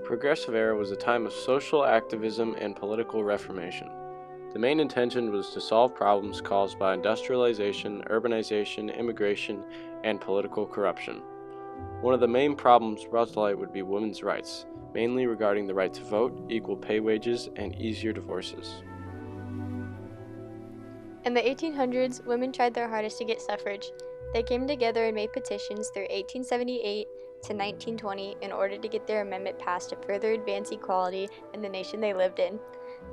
Progressive Era was a time of social activism and political reformation. The main intention was to solve problems caused by industrialization, urbanization, immigration, and political corruption. One of the main problems brought to light would be women's rights, mainly regarding the right to vote, equal pay wages, and easier divorces. In the 1800s, women tried their hardest to get suffrage. They came together and made petitions through 1878 to 1920 in order to get their amendment passed to further advance equality in the nation they lived in.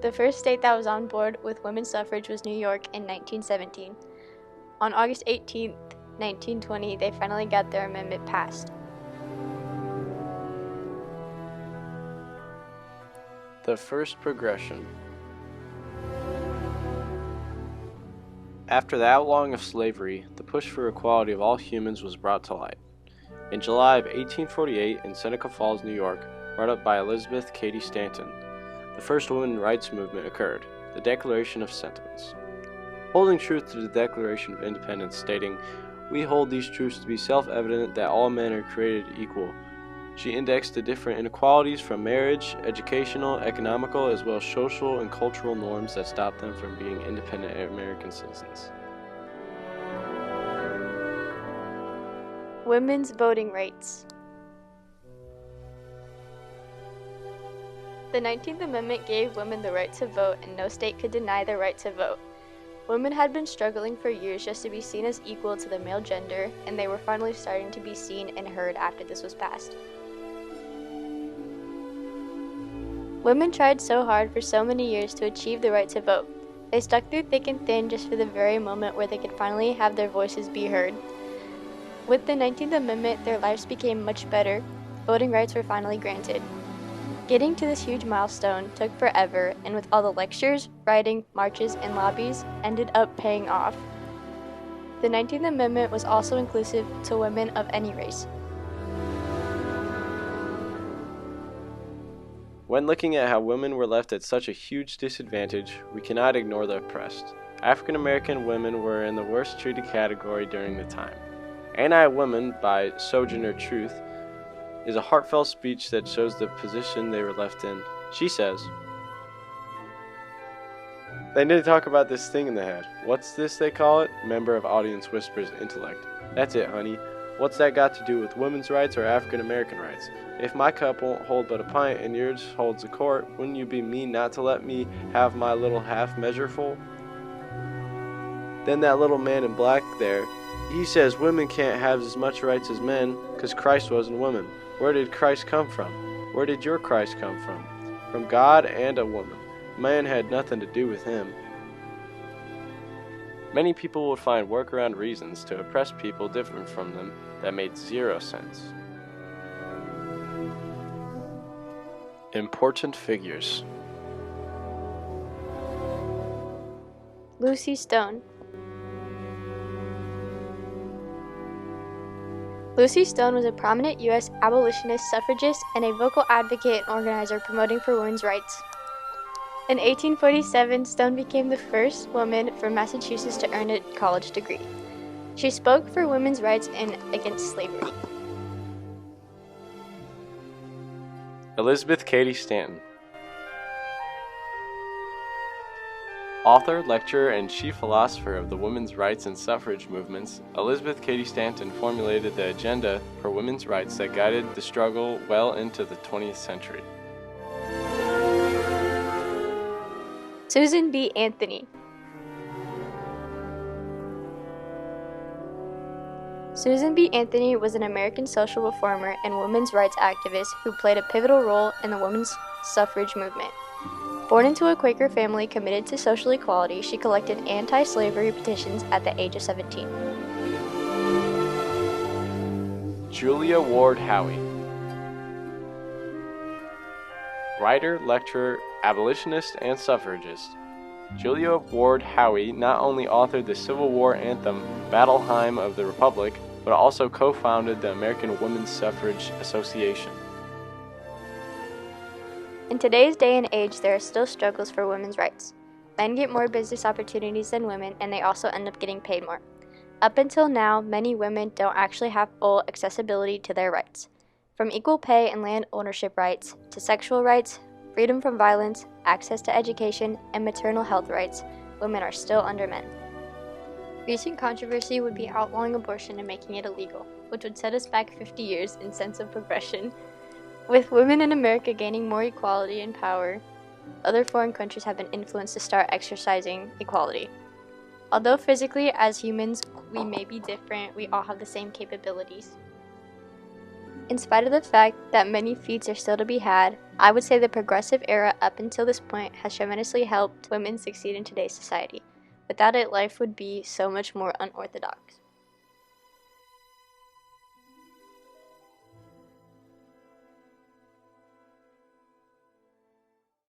The first state that was on board with women's suffrage was New York in 1917. On August 18, 1920, they finally got their amendment passed. The first progression. After the outlawing of slavery, the push for equality of all humans was brought to light. In July of 1848 in Seneca Falls, New York, brought up by Elizabeth Cady Stanton, the first women's rights movement occurred, the Declaration of Sentiments. Holding truth to the Declaration of Independence, stating, "We hold these truths to be self-evident that all men are created equal." She indexed the different inequalities from marriage, educational, economical, as well as social and cultural norms that stopped them from being independent American citizens. Women's voting rights. The 19th Amendment gave women the right to vote, and no state could deny their right to vote. Women had been struggling for years just to be seen as equal to the male gender, and they were finally starting to be seen and heard after this was passed. Women tried so hard for so many years to achieve the right to vote. They stuck through thick and thin just for the very moment where they could finally have their voices be heard. With the 19th Amendment, their lives became much better. Voting rights were finally granted. Getting to this huge milestone took forever, and with all the lectures, writing, marches, and lobbies, ended up paying off. The 19th Amendment was also inclusive to women of any race. When looking at how women were left at such a huge disadvantage, we cannot ignore the oppressed. African American women were in the worst treated category during the time. Anti-Woman by Sojourner Truth is a heartfelt speech that shows the position they were left in. She says, "They need to talk about this thing in the head. What's this they call it?" Member of audience whispers, "Intellect." "That's it, honey. What's that got to do with women's rights or African American rights? If my cup won't hold but a pint and yours holds a quart, wouldn't you be mean not to let me have my little half measure full?" Then that little man in black there, he says women can't have as much rights as men because Christ wasn't a woman. Where did Christ come from? Where did your Christ come from? From God and a woman. Man had nothing to do with him. Many people would find workaround reasons to oppress people different from them that made zero sense. Important figures. Lucy Stone. Lucy Stone was a prominent U.S. abolitionist suffragist and a vocal advocate and organizer promoting for women's rights. In 1847, Stone became the first woman from Massachusetts to earn a college degree. She spoke for women's rights and against slavery. Elizabeth Cady Stanton. Author, lecturer, and chief philosopher of the women's rights and suffrage movements, Elizabeth Cady Stanton formulated the agenda for women's rights that guided the struggle well into the 20th century. Susan B. Anthony. Susan B. Anthony was an American social reformer and women's rights activist who played a pivotal role in the women's suffrage movement. Born into a Quaker family committed to social equality, she collected anti-slavery petitions at the age of 17. Julia Ward Howie. Writer, lecturer, abolitionist, and suffragist. Julia Ward Howie not only authored the Civil War anthem Battle Hymn of the Republic, but also co-founded the American Women's Suffrage Association. In today's day and age, there are still struggles for women's rights. Men get more business opportunities than women, and they also end up getting paid more. Up until now, many women don't actually have full accessibility to their rights. From equal pay and land ownership rights to sexual rights, freedom from violence, access to education, and maternal health rights, women are still under men. Recent controversy would be outlawing abortion and making it illegal, which would set us back 50 years in sense of progression. With women in America gaining more equality and power, other foreign countries have been influenced to start exercising equality. Although physically, as humans, we may be different, we all have the same capabilities. In spite of the fact that many feats are still to be had, I would say the progressive era up until this point has tremendously helped women succeed in today's society. Without it, life would be so much more unorthodox.